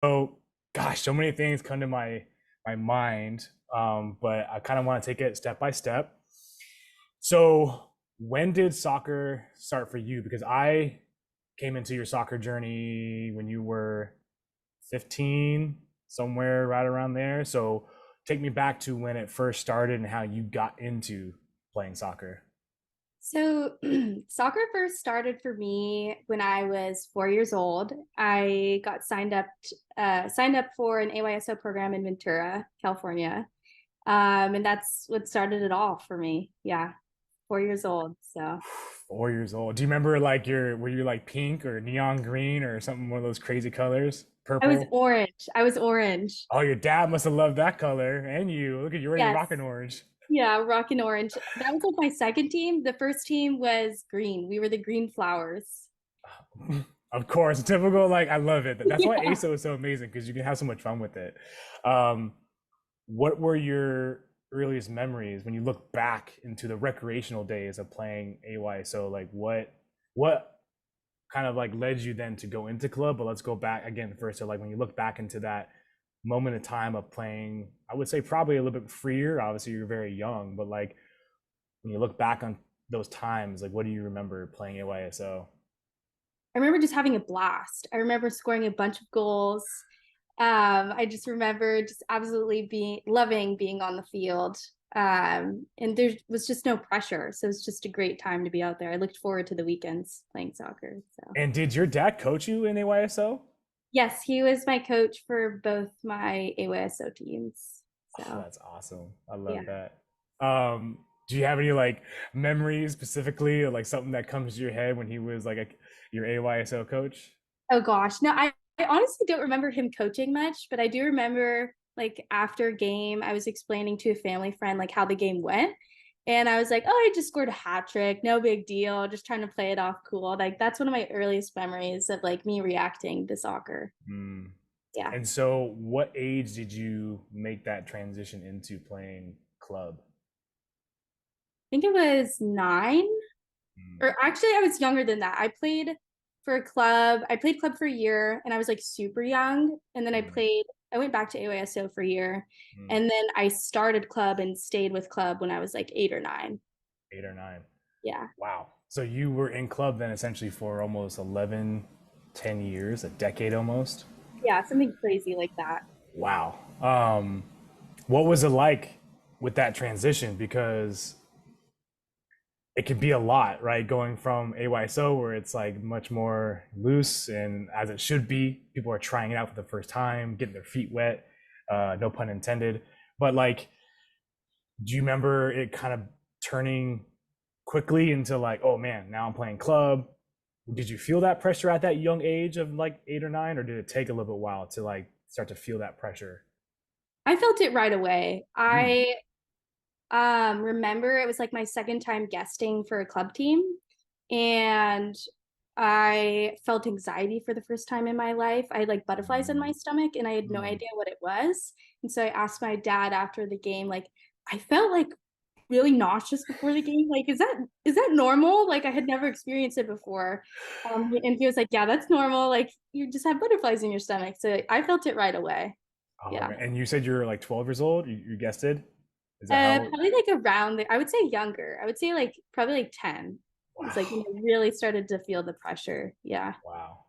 So, gosh, so many things come to my mind, but I kind of want to take it step by step. So, when did soccer start for you? Because I came into your soccer journey when you were 15, somewhere right around there. So, take me back to when it first started and how you got into playing soccer. So, soccer first started for me when I was 4 years old. I got signed up for an AYSO program in Ventura, California, and that's what started it all for me. Yeah, 4 years old. So 4 years old. Do you remember like were you like pink or neon green or something, one of those crazy colors? I was Purple? orange. I was orange. Oh, your dad must have loved that color. And you. Look at you already Yes. rocking orange. Yeah, rocking orange. That was like my second team. The first team was green. We were the green flowers. Of course, typical. Like I love it. That's why Yeah. ASO is so amazing because you can have so much fun with it. Um, what were your earliest memories when you look back into the recreational days of playing AYSO? Like what kind of like led you then to go into club? But let's go back again first. So like when you look back into that moment of time of playing, I would say probably a little bit freer. Obviously, you're very young, but like when you look back on those times, like what do you remember playing AYSO? I remember just having a blast. I remember scoring a bunch of goals. I just remember just absolutely being loving being on the field. And there was just no pressure. So it was just a great time to be out there. I looked forward to the weekends playing soccer. So And did your dad coach you in AYSO? yes, he was my coach for both my AYSO teams. Oh, So that's awesome. I yeah. love that. Do you have any like memories specifically or like something that comes to your head when he was like your AYSO coach? Oh gosh. No, I honestly don't remember him coaching much, but I do remember like after game, I was explaining to a family friend like how the game went. And I was like, oh, I just scored a hat trick, no big deal, just trying to play it off cool. Like that's one of my earliest memories of like me reacting to soccer. Mm. Yeah. And so, what age did you make that transition into playing club? I think it was 9. Mm. Or actually I was younger than that. I played for a club. I played club for a year and I was like super young. And then Mm. I went back to AYSO for a year. Mm. And then I started club and stayed with club when I was like 8 or 9. 8 or 9. Yeah. Wow. So you were in club then essentially for almost 11, 10 years, a decade almost. Yeah, something crazy like that. Wow. What was it like with that transition? Because it can be a lot, right? Going from AYSO where it's like much more loose and as it should be, people are trying it out for the first time, getting their feet wet, no pun intended. But like, do you remember it kind of turning quickly into like, oh man, now I'm playing club? Did you feel that pressure at that young age of like 8 or 9, or did it take a little bit while to like start to feel that pressure? I felt it right away. Mm. I remember it was like my second time guesting for a club team and I felt anxiety for the first time in my life. I had like butterflies in my Mm. stomach and I had no Mm. idea what it was. And so I asked my dad after the game, like, I felt like really nauseous before the game. Like, is that normal? Like I had never experienced it before. And he was like, yeah, that's normal. Like you just have butterflies in your stomach. So I felt it right away. Oh Yeah. man. And you said you were like 12 years old? You guessed it? Is that how? Probably like around I would say younger. I would say like probably like 10. It's like when Wow. I really started to feel the pressure. Yeah. Wow.